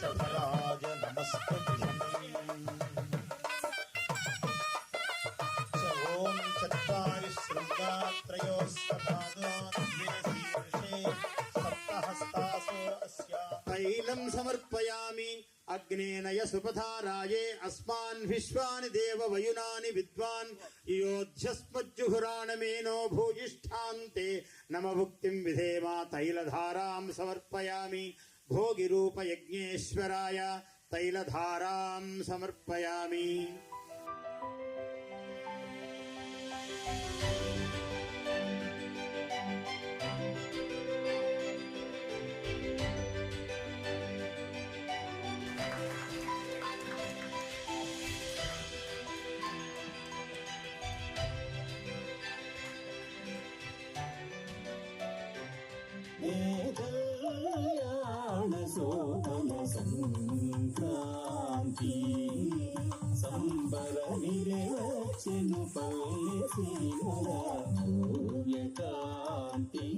वृषभराज नमस्तुभ्यम् ॐ चत्वारि शृङ्गात्रयोस्वपादाद्विरशीर्षे सप्तहस्तासो अस्या तैलं समर्पयामि अग्नेनय सुपथाराये अस्मान् विश्वानि देव वयुनानि विद्वान् योध्यस्मज्जुहुराणमेनो भूयिष्ठान्ते नम भुक्तिं विधेमा तैलधारां समर्पयामि भोगिरूपयज्ञेश्वराय तैलधारां समर्पयामि। शोभन संक्रांति संबरनिरेवच्चनु पल्लेसिमराभूयकान्ति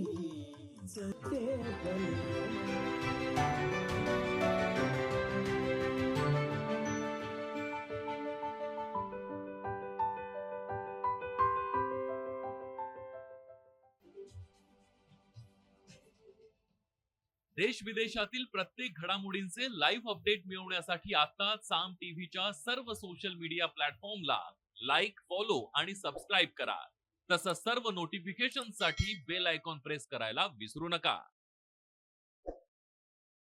देश विदेशातील प्रत्येक घडामोडींचे लाईव्ह अपडेट मिळवण्यासाठी आता साम टीव्हीच्या सर्व सोशल मीडिया प्लॅटफॉर्मला लाईक, फॉलो आणि सबस्क्राईब करा। तसंच सर्व नोटिफिकेशनसाठी बेल आयकॉन प्रेस करायला विसरू नका।